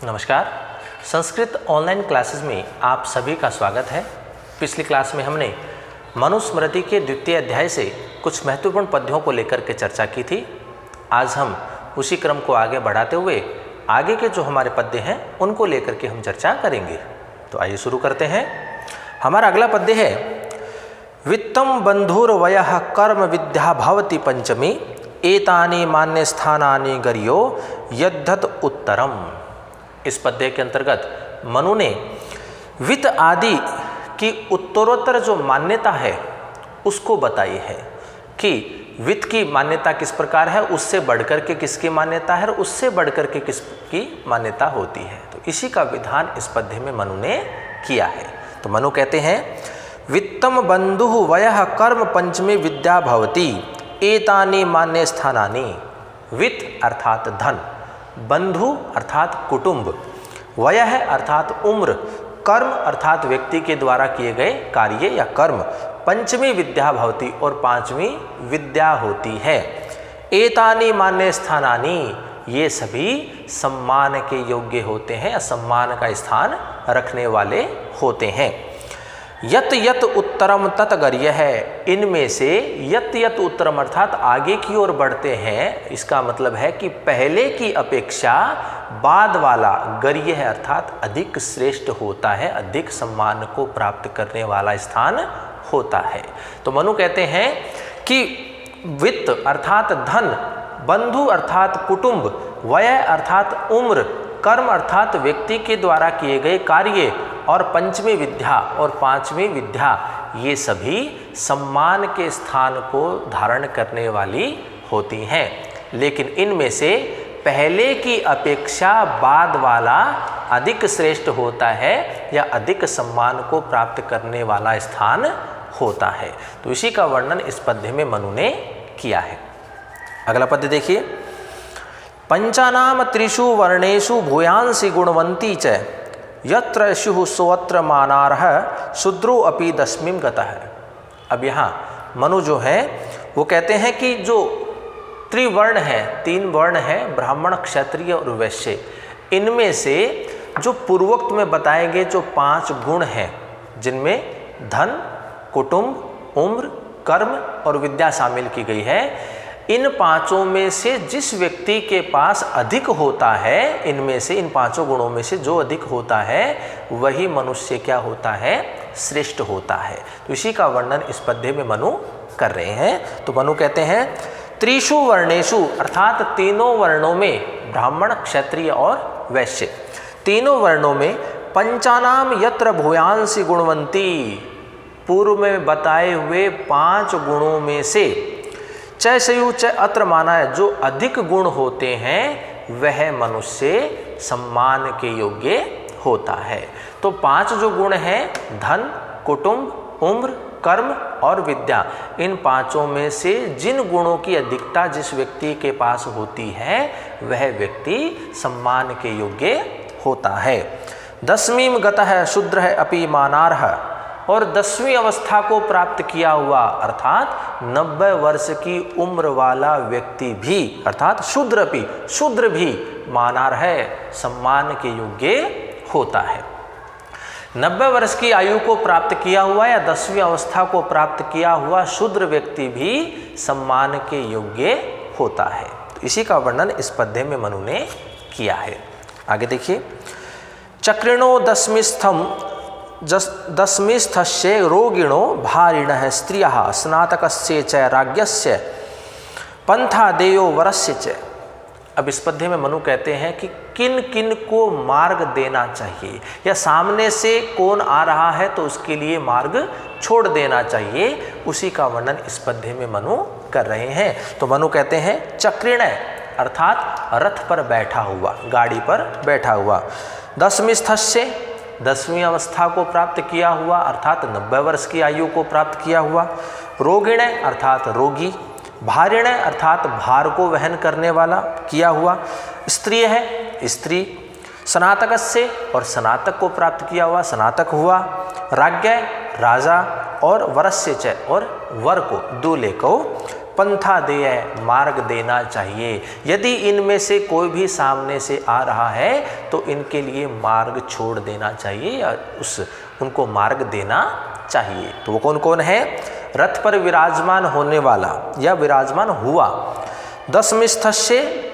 नमस्कार। Sanskrit online classes में आप सभी का स्वागत है। पिछली क्लास में हमने मनुस्मृति के द्वितीय अध्याय से कुछ महत्वपूर्ण पद्यों को लेकर के चर्चा की थी। आज हम उसी क्रम को आगे बढ़ाते हुए आगे के जो हमारे पद्य हैं उनको लेकर के हम चर्चा करेंगे। तो आइए शुरू करते हैं। हमारा अगला पद्य है वित्तम बंधुर्वयः कर्म विद्या भवति पंचमी एतानि मान्य स्थानानि गर्यो यद्धत उत्तरम। इस पद्य के अंतर्गत मनु ने वित्त आदि की उत्तरोत्तर जो मान्यता है उसको बताई है कि वित्त की मान्यता किस प्रकार है, उससे बढ़कर के किसकी मान्यता है और उससे बढ़कर के किसकी मान्यता होती है। तो इसी का विधान इस पद्य में मनु ने किया है। तो मनु कहते हैं वित्तम बंधु वयः कर्म पंचमी विद्या भवति एतानि मान्य स्थानानि। वित्त अर्थात धन, बंधु अर्थात कुटुंब, वयः अर्थात उम्र, कर्म अर्थात व्यक्ति के द्वारा किए गए कार्य या कर्म, पंचमी विद्या भवति और पांचवी विद्या होती है। एतानि मान्य स्थानानि, ये सभी सम्मान के योग्य होते हैं या सम्मान का स्थान रखने वाले होते हैं। यत यत उत्तरम तत गर्य है, इनमें से यत यत उत्तरम अर्थात आगे की ओर बढ़ते हैं। इसका मतलब है कि पहले की अपेक्षा बाद वाला गर्य है अर्थात अधिक श्रेष्ठ होता है, अधिक सम्मान को प्राप्त करने वाला स्थान होता है। तो मनु कहते हैं कि वित्त अर्थात धन, बंधु अर्थात कुटुंब, वय अर्थात उम्र, कर्म अर्थात व्यक्ति के द्वारा किए गए कार्य और पंचमी विद्या और पांचवी विद्या, ये सभी सम्मान के स्थान को धारण करने वाली होती हैं। लेकिन इनमें से पहले की अपेक्षा बाद वाला अधिक श्रेष्ठ होता है या अधिक सम्मान को प्राप्त करने वाला स्थान होता है। तो इसी का वर्णन इस पद्य में मनु ने किया है। अगला पद्य देखिए। पंचानाम त्रिषु वर्णेषु भूयांसि गुणवंती च यत्र शुः सोऽत्र मानार्ह शूद्रो अपि दशमीं गतः। अब यहाँ मनु जो है वो कहते हैं कि जो त्रिवर्ण है, तीन वर्ण है, ब्राह्मण, क्षत्रिय और वैश्य, इनमें से जो पूर्वोक्त में बताए गए जो 5 गुण हैं जिनमें धन, कुटुंब, उम्र, कर्म और विद्या शामिल की गई है, इन 5 में से जिस व्यक्ति के पास अधिक होता है, इनमें से इन 5 गुणों में से जो अधिक होता है वही मनुष्य क्या होता है, श्रेष्ठ होता है। तो इसी का वर्णन इस पद्य में मनु कर रहे हैं। तो मनु कहते हैं त्रिषु वर्णेषु अर्थात तीनों वर्णों में, ब्राह्मण, क्षत्रिय और वैश्य, तीनों वर्णों में पंचानाम यत्र भूयांसि गुणवंती, पूर्व में बताए हुए 5 गुणों में से चयसयु च अत्र माना है, जो अधिक गुण होते हैं वह मनुष्य सम्मान के योग्य होता है। तो 5 जो गुण हैं, धन, कुटुंब, उम्र, कर्म और विद्या, इन 5 में से जिन गुणों की अधिकता जिस व्यक्ति के पास होती है वह व्यक्ति सम्मान के योग्य होता है। दशमीं गतः शूद्रः अपि मानार्ह, और 10वीं अवस्था को प्राप्त किया हुआ अर्थात 90 वर्ष की उम्र वाला व्यक्ति भी अर्थात शूद्र भी मानार्ह है, सम्मान के योग्य होता है। 90 वर्ष की आयु को प्राप्त किया हुआ या 10वीं अवस्था को प्राप्त किया हुआ शूद्र व्यक्ति भी सम्मान के योग्य होता है। तो इसी का वर्णन इस पद्य में मनु ने किया है। आगे देखिए। चक्रिणो दशमीस्थस्य रोगिणो भारिणः स्त्रियः स्नातकस्य च राज्ञस्य पंथा देयो वरस्य च। अब इस पद्य में मनु कहते हैं कि किन किन को मार्ग देना चाहिए, या सामने से कौन आ रहा है तो उसके लिए मार्ग छोड़ देना चाहिए, उसी का वर्णन इस पद्य में मनु कर रहे हैं। तो मनु कहते हैं चक्रिण अर्थात रथ पर बैठा हुआ, गाड़ी पर बैठा हुआ, दशमीस्थस्य 10वीं अवस्था को प्राप्त किया हुआ अर्थात 90 वर्ष की आयु को प्राप्त किया हुआ, रोगिण अर्थात रोगी, भारिण अर्थात भार को वहन करने वाला किया हुआ, स्त्री है स्त्री, स्नातक से और स्नातक को प्राप्त किया हुआ स्नातक हुआ, राज्ञ राजा और वरस्य च और वर को दूल्हे को, पंथा देय, मार्ग देना चाहिए। यदि इनमें से कोई भी सामने से आ रहा है तो इनके लिए मार्ग छोड़ देना चाहिए या उनको मार्ग देना चाहिए। तो वो कौन कौन है? रथ पर विराजमान होने वाला या विराजमान हुआ,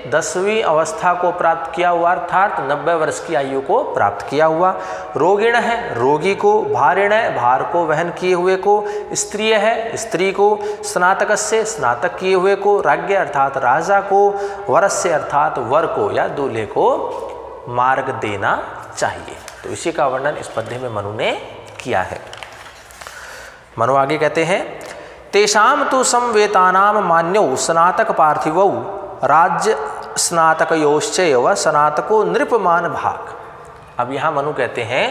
10वीं अवस्था को प्राप्त किया हुआ अर्थात 90 वर्ष की आयु को प्राप्त किया हुआ, रोगिण है रोगी को, भारिण है भार को वहन किए हुए को, स्त्रीय है स्त्री को, स्नातक से स्नातक किए हुए को, राज्ञ अर्थात राजा को, वरस्य अर्थात वर को या दूल्हे को मार्ग देना चाहिए। तो इसी का वर्णन इस पद्य में मनु ने किया है। मनु आगे कहते हैं, तेषाम तु संवेतानाम मान्यौ स्नातक पार्थिवौ राज्य स्नातकयोश्चैव स्नातको नृपमान भाग। अब यहाँ मनु कहते हैं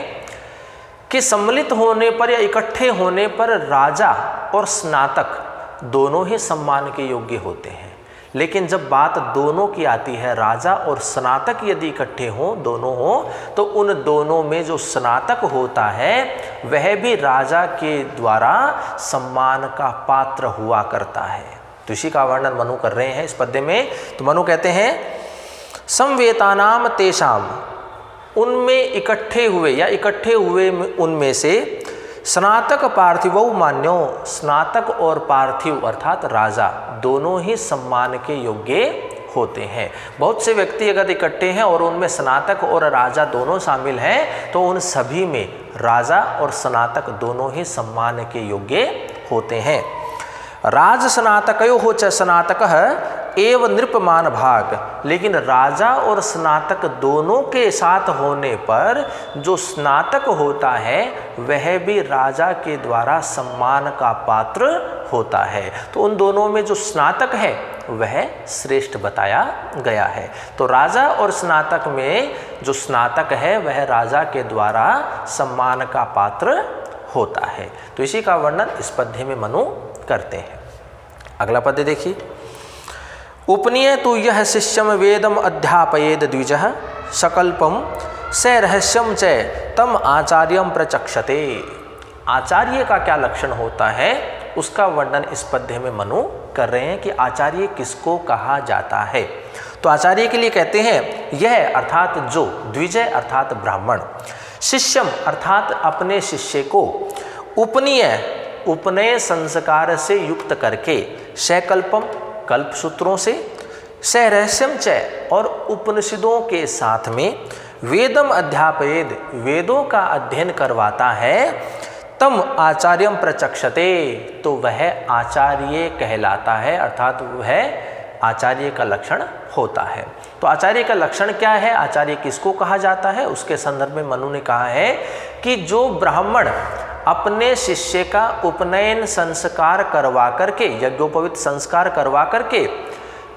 कि सम्मिलित होने पर या इकट्ठे होने पर राजा और स्नातक दोनों ही सम्मान के योग्य होते हैं, लेकिन जब बात दोनों की आती है, राजा और स्नातक यदि इकट्ठे हों दोनों हों, तो उन दोनों में जो स्नातक होता है वह भी राजा के द्वारा सम्मान का पात्र हुआ करता है। तो इसी का वर्णन मनु कर रहे हैं इस पद्य में। तो मनु कहते हैं संवेतानाम तेषाम, उनमें इकट्ठे हुए या इकट्ठे हुए उनमें से स्नातक पार्थिवौ मान्यो, स्नातक और पार्थिव अर्थात राजा दोनों ही सम्मान के योग्य होते हैं। बहुत से व्यक्ति अगर इकट्ठे हैं और उनमें स्नातक और राजा दोनों शामिल हैं तो उन सभी में राजा और स्नातक दोनों ही सम्मान के योग्य होते हैं। राज स्नातकयो हो च स्नातकः एव नृपमान भाग, लेकिन राजा और स्नातक दोनों के साथ होने पर जो स्नातक होता है वह भी राजा के द्वारा सम्मान का पात्र होता है। तो उन दोनों में जो स्नातक है वह श्रेष्ठ बताया गया है। तो राजा और स्नातक में जो स्नातक है वह राजा के द्वारा सम्मान का पात्र होता है। तो इसी का वर्णन इस पद्य में मनु करते हैं। अगला पद्य देखिए, उपनीय तु यह शिष्यम वेदम अध्यापयेद द्विजः सकल्पम स रहस्यम च तम आचार्यम प्रचक्षते। आचार्य का क्या लक्षण होता है उसका वर्णन इस पद्य में मनु कर रहे हैं कि आचार्य किसको कहा जाता है। तो आचार्य के लिए कहते हैं यह अर्थात जो, द्विजय अर्थात ब्राह्मण, शिष्यम अर्थात अपने शिष्य को, उपनीय उपनय संस्कार से युक्त करके, सकल्पम कल्प सूत्रों से, सहरहस्यम च और उपनिषदों के साथ में, वेदम अध्यापयेद वेदों का अध्ययन करवाता है, तम आचार्यम प्रचक्षते तो वह आचार्य कहलाता है अर्थात वह आचार्य का लक्षण होता है। तो आचार्य का लक्षण क्या है, आचार्य किसको कहा जाता है, उसके संदर्भ में मनु ने कहा है कि जो ब्राह्मण अपने शिष्य का उपनयन संस्कार करवा करके, यज्ञोपवीत संस्कार करवा करके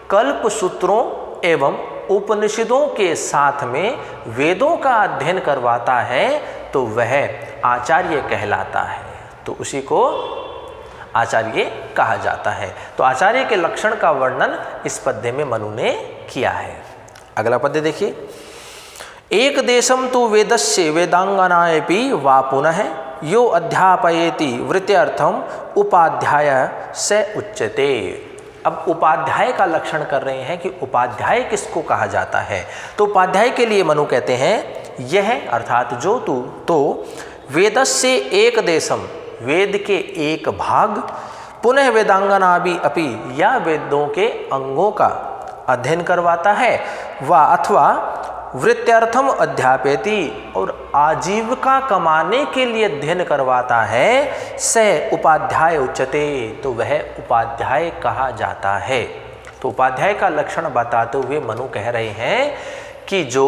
कल्प सूत्रों एवं उपनिषदों के साथ में वेदों का अध्ययन करवाता है तो वह आचार्य कहलाता है। तो उसी को आचार्य कहा जाता है। तो आचार्य के लक्षण का वर्णन इस पद्य में मनु ने किया है। अगला पद्य देखिए, एक देशम तु वेदस्य वेदांगनायपि वा पुनः यो अध्यापयेति वृत्यर्थम उपाध्याय से उच्यते। अब उपाध्याय का लक्षण कर रहे हैं कि उपाध्याय किसको कहा जाता है। तो उपाध्याय के लिए मनु कहते हैं यह अर्थात जो तू तो वेदस्य एक देशम वेद के एक भाग, पुनः वेदांगना भी अपि या वेदों के अंगों का अध्ययन करवाता है, व अथवा वृत्त्यर्थम अध्यापयति और आजीविका कमाने के लिए अध्ययन करवाता है, स उपाध्याय उच्यते तो वह उपाध्याय कहा जाता है। तो उपाध्याय का लक्षण बताते हुए मनु कह रहे हैं कि जो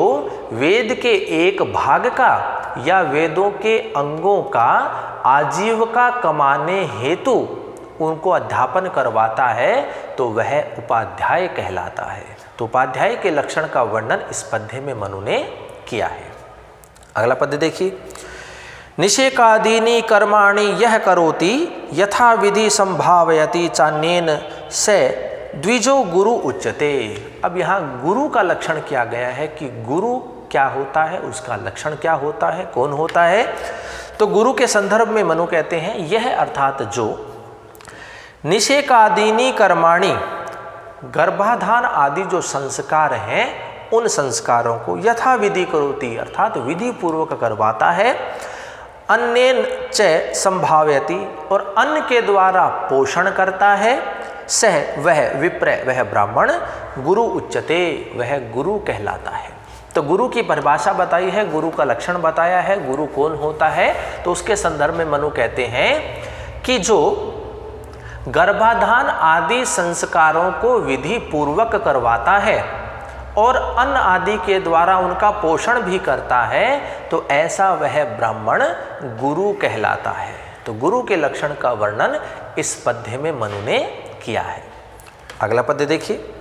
वेद के एक भाग का या वेदों के अंगों का आजीविका कमाने हेतु उनको अध्यापन करवाता है तो वह उपाध्याय कहलाता है। तो उपाध्याय के लक्षण का वर्णन इस पद्य में मनु ने किया है। अगला पद्य देखिए, निषेकादीनि कर्माणि यह करोति यथा विधि संभावयति चान्येन से द्विजो गुरु उच्यते। अब यहाँ गुरु का लक्षण किया गया है कि गुरु क्या होता है, उसका लक्षण क्या होता है, कौन होता है। तो गुरु के संदर्भ में मनु कहते हैं यह अर्थात जो निषेकादीनी कर्माणि, गर्भाधान आदि जो संस्कार हैं उन संस्कारों को यथा विधि करोति अर्थात विधि पूर्वक करवाता है। अन्येन च संभावयति, और अन्न के द्वारा पोषण करता है। सह वह विप्र, वह ब्राह्मण गुरु उच्चते, वह गुरु कहलाता है। तो गुरु की परिभाषा बताई है, गुरु का लक्षण बताया है, गुरु कौन होता है। तो उसके संदर्भ में मनु कहते हैं कि जो गर्भाधान आदि संस्कारों को विधि पूर्वक करवाता है और अन्न आदि के द्वारा उनका पोषण भी करता है, तो ऐसा वह ब्राह्मण गुरु कहलाता है। तो गुरु के लक्षण का वर्णन इस पद्य में मनु ने किया है। अगला पद्य देखिए।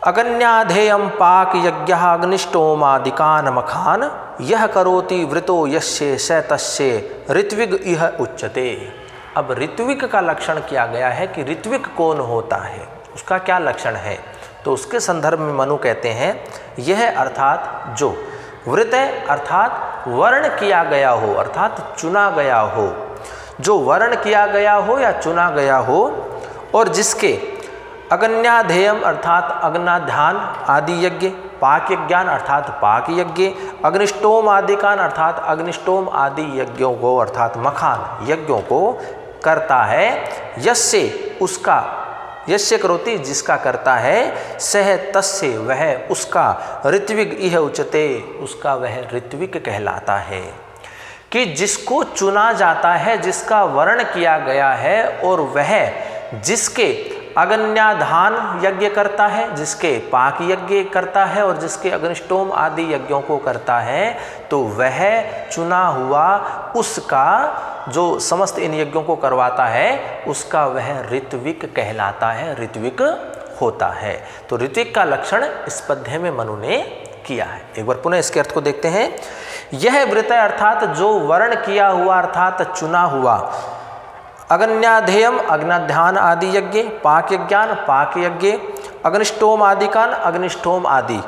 अगन्याधेयम पाक यज्ञ अग्निष्टोमादिकान मखान यह करोति वृतो यस्य स तस्य ऋत्विग इह उच्यते। अब ऋत्विक का लक्षण किया गया है कि ऋत्विक कौन होता है, उसका क्या लक्षण है। तो उसके संदर्भ में मनु कहते हैं यह अर्थात जो वृत अर्थात वर्ण किया गया हो, अर्थात चुना गया हो, जो वर्ण किया गया हो या चुना गया हो, और जिसके अग्न्याधेयम अर्थात अग्नाध्यान आदि यज्ञ, पाक यज्ञान अर्थात पाक यज्ञ, अग्निष्टोम आदिकान अर्थात अग्निष्टोम आदि यज्ञों को अर्थात मखान यज्ञों को करता है। यस्य उसका, यस्य करोति जिसका करता है, सह तस्य वह उसका, ऋत्विग इह उच्यते उसका वह ऋत्विक कहलाता है। कि जिसको चुना जाता है, जिसका वर्ण किया गया है, और वह जिसके अग्न्याधान यज्ञ करता है, जिसके पाक यज्ञ करता है और जिसके अग्निष्टोम आदि यज्ञों को करता है, तो वह चुना हुआ उसका जो समस्त इन यज्ञों को करवाता है उसका वह ऋत्विक कहलाता है, ऋत्विक होता है। तो ऋत्विक का लक्षण इस पद्य में मनु ने किया है। एक बार पुनः इसके अर्थ को देखते हैं। यह वृत अर्थात जो वर्ण किया हुआ अर्थात चुना हुआ, अग्न्याधेयम अग्नाध्यान आदि यज्ञ, पाक यज्ञान पाक यज्ञ, अग्निष्टोम आदिकान अग्निष्टोम आदि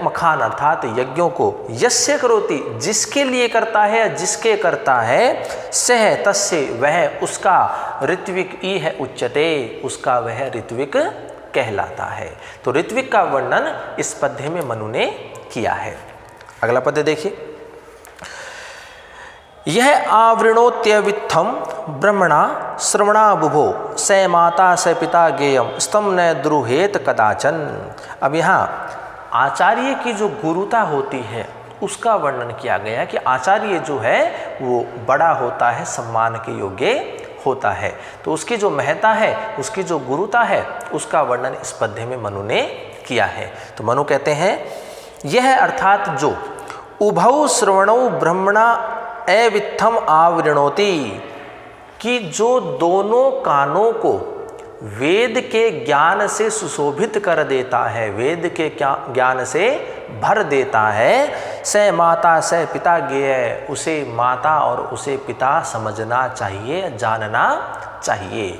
मखान अर्थात यज्ञों को यस्य करोति जिसके लिए करता है, जिसके करता है, सह तस्य वह उसका, ऋत्विक ई है उच्चते उसका वह ऋत्विक कहलाता है। तो ऋत्विक का वर्णन इस पद्य में मनु ने किया है। अगला पद्य देखिए। यह आवृणोत्यवित्थम ब्रह्मणा श्रवणा बुभो स माता स पिता गेयम स्तम न द्रुहेत कदाचन। अब यहाँ आचार्य की जो गुरुता होती है उसका वर्णन किया गया कि आचार्य जो है वो बड़ा होता है, सम्मान के योग्य होता है। तो उसकी जो महत्ता है, उसकी जो गुरुता है, उसका वर्णन इस पद्य में मनु ने किया है। तो मनु कहते हैं यह अर्थात जो उभौ श्रवणौ ब्रह्मणा अवित्थम आवृणोति, कि जो दोनों कानों को वेद के ज्ञान से सुशोभित कर देता है, वेद के ज्ञान से भर देता है, स माता स पिता ज्ञेय उसे माता और उसे पिता समझना चाहिए, जानना चाहिए।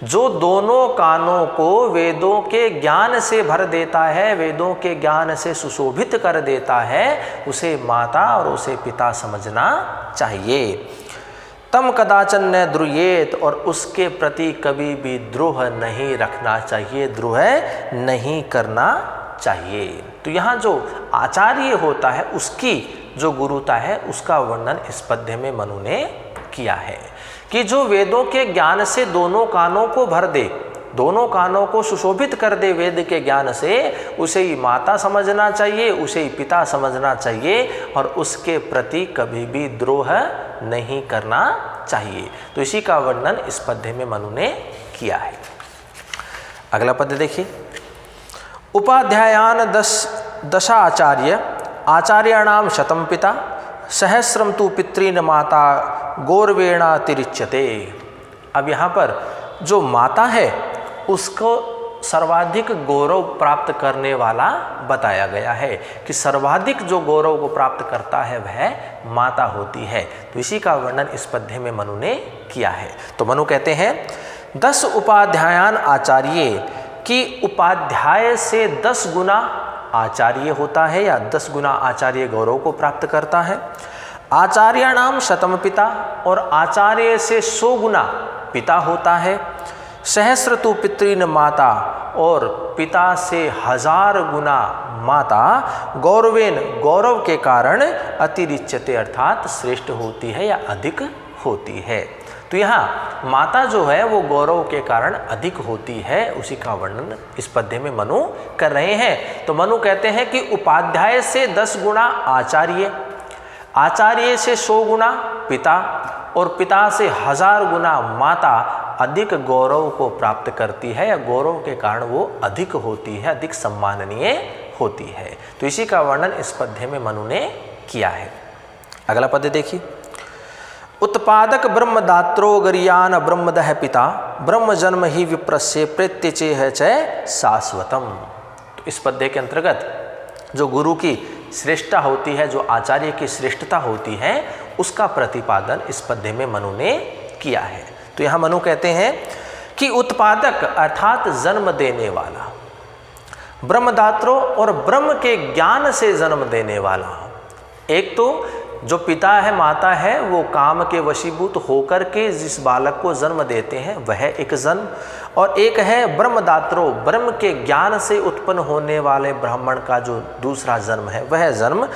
जो दोनों कानों को वेदों के ज्ञान से भर देता है, वेदों के ज्ञान से सुशोभित कर देता है, उसे माता और उसे पिता समझना चाहिए। तम कदाचन न द्रुयेत, और उसके प्रति कभी भी द्रोह नहीं रखना चाहिए, द्रोह नहीं करना चाहिए। तो यहाँ जो आचार्य होता है उसकी जो गुरुता है उसका वर्णन इस पद्य में मनु ने किया है कि जो वेदों के ज्ञान से दोनों कानों को भर दे, दोनों कानों को सुशोभित कर दे वेद के ज्ञान से, उसे ही माता समझना चाहिए, उसे ही पिता समझना चाहिए, और उसके प्रति कभी भी द्रोह नहीं करना चाहिए। तो इसी का वर्णन इस पद्य में मनु ने किया है। अगला पद्य देखिए। उपाध्यायान दशाचार्य आचार्याणाम शतम पिता सहस्रम तु पितृन माता गौरवेणा तिरिच्यते। अब यहाँ पर जो माता है उसको सर्वाधिक गौरव प्राप्त करने वाला बताया गया है कि सर्वाधिक जो गौरव को प्राप्त करता है वह माता होती है। तो इसी का वर्णन इस पद्य में मनु ने किया है। तो मनु कहते हैं 10 उपाध्यायान आचार्य, कि उपाध्याय से 10 गुना आचार्य होता है या 10 गुना आचार्य गौरव को प्राप्त करता है। आचार्याणाम शतम पिता, और आचार्य से 100 गुना पिता होता है। सहस्र तु पितृन माता, और पिता से 1000 गुना माता गौरवेन, गौरव के कारण अतिरिच्यते अर्थात श्रेष्ठ होती है या अधिक होती है। तो यहाँ माता जो है वो गौरव के कारण अधिक होती है, उसी का वर्णन इस पद्य में मनु कर रहे हैं। तो मनु कहते हैं कि उपाध्याय से 10 गुना आचार्य, आचार्य से 100 गुना पिता, और पिता से 1000 गुना माता अधिक गौरव को प्राप्त करती है, या गौरव के कारण वो अधिक होती है, अधिक सम्माननीय होती है। तो इसी का वर्णन इस पद्य में मनु ने किया है। अगला पद्य देखिए। उत्पादक ब्रह्मदात्रो गरियान ब्रह्मदह पिता, ब्रह्म जन्म ही विप्रस्य प्रेत्य है च शाश्वतम। तो इस पद्य के अंतर्गत जो गुरु की श्रेष्ठता होती है, जो आचार्य की श्रेष्ठता होती है, उसका प्रतिपादन इस पद्य में मनु ने किया है। तो यहाँ मनु कहते हैं कि उत्पादक अर्थात जन्म देने वाला, ब्रह्मदात्रो और ब्रह्म के ज्ञान से जन्म देने वाला। एक तो जो पिता है, माता है, वो काम के वशीभूत होकर के जिस बालक को जन्म देते हैं वह एक जन्म, और एक है ब्रह्मदात्रो, ब्रह्म के ज्ञान से उत्पन्न होने वाले ब्राह्मण का जो दूसरा जन्म है वह जन्म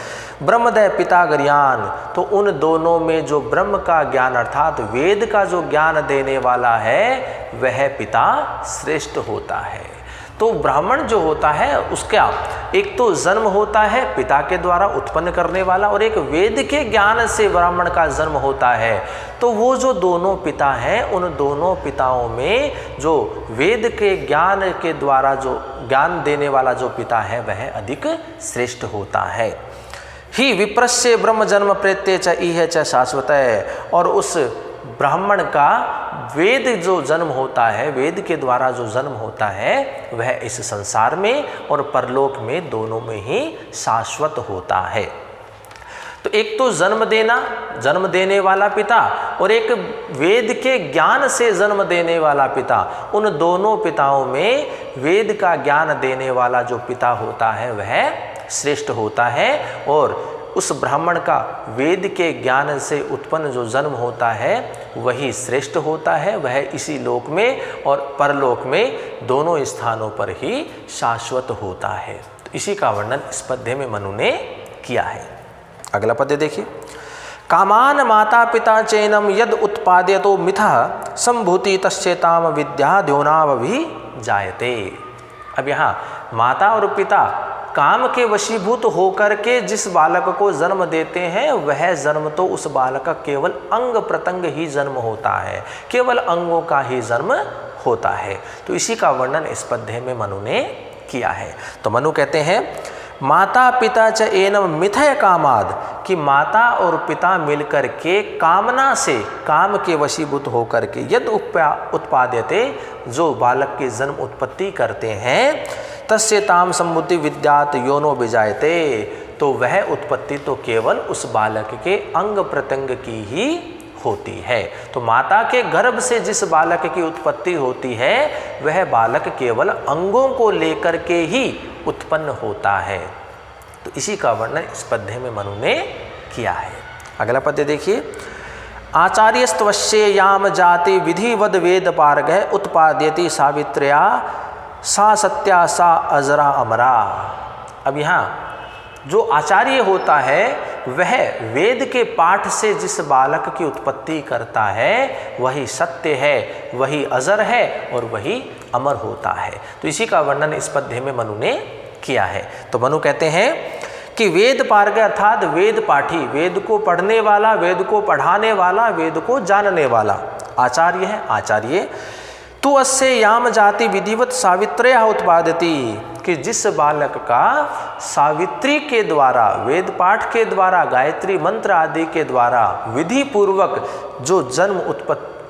ब्रह्मदय पिता ज्ञान। तो उन दोनों में जो ब्रह्म का ज्ञान अर्थात वेद का जो ज्ञान देने वाला है वह पिता श्रेष्ठ होता है। तो ब्राह्मण जो होता है उसका एक तो जन्म होता है पिता के द्वारा उत्पन्न करने वाला, और एक वेद के ज्ञान से ब्राह्मण का जन्म होता है। तो वो जो दोनों पिता हैं, उन दोनों पिताओं में जो वेद के ज्ञान के द्वारा जो ज्ञान देने वाला जो पिता है वह अधिक श्रेष्ठ होता है। ही विप्रस्य ब्रह्म जन्म प्रेत्य च इह च शाश्वत है, और उस ब्राह्मण का वेद जो जन्म होता है, वेद के द्वारा जो जन्म होता है वह इस संसार में और परलोक में दोनों में ही शाश्वत होता है। तो एक तो जन्म देना, जन्म देने वाला पिता, और एक वेद के ज्ञान से जन्म देने वाला पिता, उन दोनों पिताओं में वेद का ज्ञान देने वाला जो पिता होता है वह श्रेष्ठ होता है, और उस ब्राह्मण का वेद के ज्ञान से उत्पन्न जो जन्म होता है वही श्रेष्ठ होता है। वह इसी लोक में और परलोक में दोनों स्थानों पर ही शाश्वत होता है। तो इसी का वर्णन इस पद्य में मनु ने किया है। अगला पद्य देखिए। कामान माता पिता चैनम यद उत्पाद्यतो मिथः संभूति तस्येताम विद्या द्योनाव भी जायते। अब यहाँ माता और पिता काम के वशीभूत होकर के जिस बालक को जन्म देते हैं वह जन्म तो उस बालक का केवल अंग प्रत्यंग ही जन्म होता है, केवल अंगों का ही जन्म होता है। तो इसी का वर्णन इस पद्य में मनु ने किया है। तो मनु कहते हैं माता पिता च एनम मिथय कामाद, कि माता और पिता मिलकर के कामना से, काम के वशीभूत होकर के यद उत्पाद्यते, जो बालक की जन्म उत्पत्ति करते हैं, तस्य ताम सम्बुद्धि विद्यात योनो विजायते, तो वह उत्पत्ति तो केवल उस बालक के अंग प्रत्यंग की ही होती है। तो माता के गर्भ से जिस बालक की उत्पत्ति होती है वह बालक केवल अंगों को लेकर के ही उत्पन्न होता है। तो इसी का वर्णन इस पद्य में मनु ने किया है। अगला पद्य देखिए। आचार्यस्त्वस्य याम जाति विधिवद वेद पारगः उत्पाद्यति सावित्र्या सा सत्या सा अजरा अमरा। अब यहाँ जो आचार्य होता है वह वेद के पाठ से जिस बालक की उत्पत्ति करता है वही सत्य है, वही अजर है और वही अमर होता है। तो इसी का वर्णन इस पद्य में मनु ने किया है। तो मनु कहते हैं कि वेद पारग अर्थात वेद पाठी, वेद को पढ़ने वाला, वेद को पढ़ाने वाला, वेद को जानने वाला आचार्य है। आचार्य तू अस्य याम जाति विधिवत सावित्र्या उत्पादति, कि जिस बालक का सावित्री के द्वारा, वेद पाठ के द्वारा, गायत्री मंत्र आदि के द्वारा विधि पूर्वक जो जन्म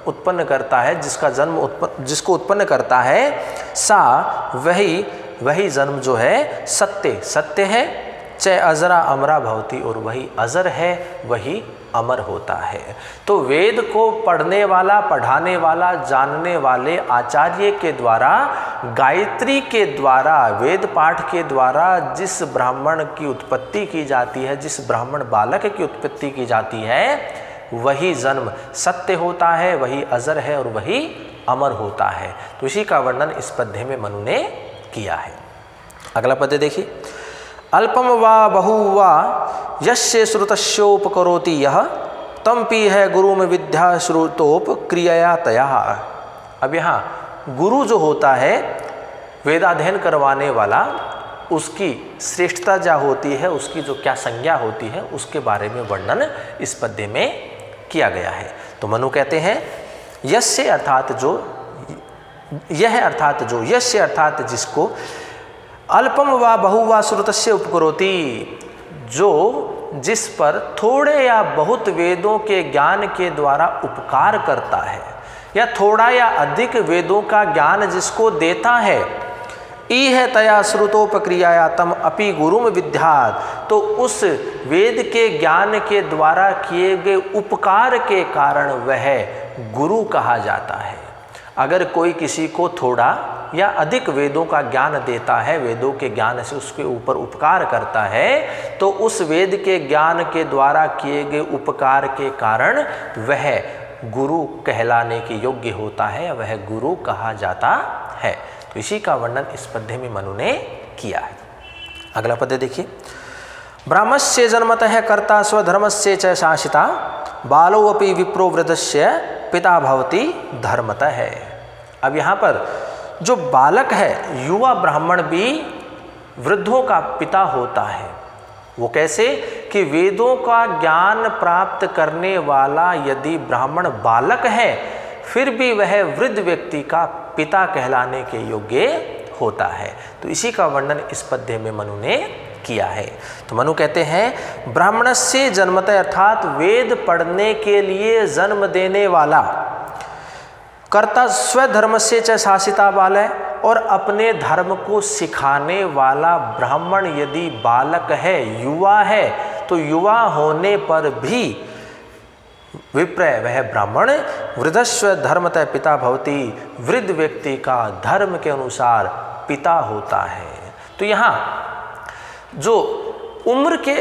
उत्पन्न करता है, जिसको उत्पन्न करता है, सा वही जन्म जो है सत्य है च अजरा अमरा भवति, और वही अजर है वही अमर होता है। तो वेद को पढ़ने वाला, पढ़ाने वाला, जानने वाले आचार्य के द्वारा, गायत्री के द्वारा, वेद पाठ के द्वारा जिस ब्राह्मण की उत्पत्ति की जाती है, जिस ब्राह्मण बालक की उत्पत्ति की जाती है, वही जन्म सत्य होता है, वही अजर है और वही अमर होता है। तो इसी का वर्णन इस पद्य में मनु ने किया है। अगला पद्य देखिए, अल्पम वा बहु वा यस्य श्रुतस्योपकरोति यह तम पी है गुरु में विद्या श्रुतोप क्रिया तया। अब यहाँ गुरु जो होता है, वेदाध्ययन करवाने वाला, उसकी श्रेष्ठता क्या होती है, उसकी जो क्या संज्ञा होती है, उसके बारे में वर्णन इस पद्य में किया गया है। तो मनु कहते हैं यस्य अर्थात जो, यह अर्थात जो, यस्य अर्थात जिसको, अल्पम वा बहु वा श्रुतस्य उपकरोति, जो जिस पर थोड़े या बहुत वेदों के ज्ञान के द्वारा उपकार करता है, या थोड़ा या अधिक वेदों का ज्ञान जिसको देता है, ई है तया श्रुतोपक्रिया तम अपि गुरुम विद्यात्, तो उस वेद के ज्ञान के द्वारा किए गए उपकार के कारण वह गुरु कहा जाता है। अगर कोई किसी को थोड़ा या अधिक वेदों का ज्ञान देता है, वेदों के ज्ञान से उसके ऊपर उपकार करता है, तो उस वेद के ज्ञान के द्वारा किए गए उपकार के कारण वह गुरु कहलाने के योग्य होता है, वह गुरु कहा जाता है। तो इसी का वर्णन इस पद्य में मनु ने किया है। अगला पद्य देखिए, ब्राह्मस्य जन्मतः कर्ता स्वधर्मस्य च शासिता, बालो अपि विप्रो वृद्धस्य पिता भवति धर्मतः। अब यहाँ पर जो बालक है, युवा ब्राह्मण भी वृद्धों का पिता होता है। वो कैसे कि वेदों का ज्ञान प्राप्त करने वाला यदि ब्राह्मण बालक है, फिर भी वह वृद्ध व्यक्ति का पिता कहलाने के योग्य होता है। तो इसी का वर्णन इस पद्य में मनु ने किया है। तो मनु कहते हैं ब्राह्मणस्य जन्मतः, अर्थात वेद पढ़ने के लिए जन्म देने वाला, कर्ता स्वधर्म से च शासिता बालय, और अपने धर्म को सिखाने वाला ब्राह्मण यदि बालक है, युवा है, तो युवा होने पर भी विप्रय वह ब्राह्मण वृद्धस्व धर्मतः पिता भवति, वृद्ध व्यक्ति का धर्म के अनुसार पिता होता है। तो यहाँ जो उम्र के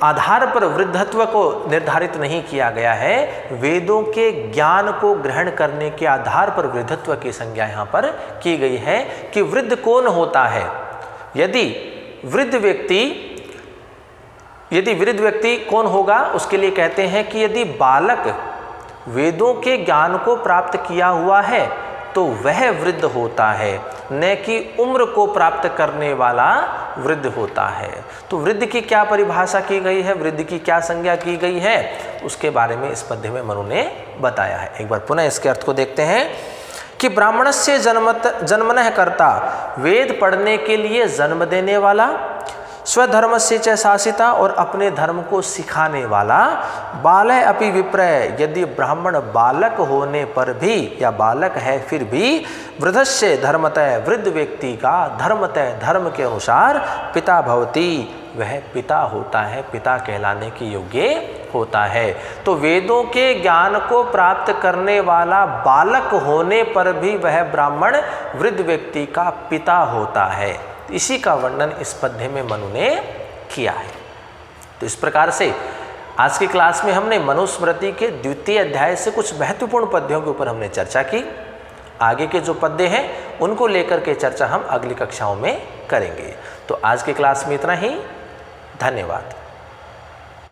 आधार पर वृद्धत्व को निर्धारित नहीं किया गया है, वेदों के ज्ञान को ग्रहण करने के आधार पर वृद्धत्व की संज्ञा यहाँ पर की गई है कि वृद्ध कौन होता है। यदि वृद्ध व्यक्ति कौन होगा, उसके लिए कहते हैं कि यदि बालक वेदों के ज्ञान को प्राप्त किया हुआ है तो वह वृद्ध होता है, न कि उम्र को प्राप्त करने वाला वृद्ध होता है। तो वृद्ध की क्या परिभाषा की गई है, वृद्ध की क्या संज्ञा की गई है, उसके बारे में इस पद्य में मनु ने बताया है। एक बार पुनः इसके अर्थ को देखते हैं कि ब्राह्मणस्य जन्मनः कर्ता, वेद पढ़ने के लिए जन्म देने वाला, स्वधर्म से च शासिता, और अपने धर्म को सिखाने वाला, बालय अपि विप्रय, यदि ब्राह्मण बालक होने पर भी या बालक है फिर भी, वृद्धस्य धर्मतः, वृद्ध व्यक्ति का धर्मतः, धर्म के अनुसार पिता भवति, वह पिता होता है, पिता कहलाने के योग्य होता है। तो वेदों के ज्ञान को प्राप्त करने वाला बालक होने पर भी वह ब्राह्मण वृद्ध व्यक्ति का पिता होता है। इसी का वर्णन इस पद्य में मनु ने किया है। तो इस प्रकार से आज की क्लास में हमने मनुस्मृति के द्वितीय अध्याय से कुछ महत्वपूर्ण पद्यों के ऊपर हमने चर्चा की। आगे के जो पद्य हैं उनको लेकर के चर्चा हम अगली कक्षाओं में करेंगे। तो आज की क्लास में इतना ही। धन्यवाद।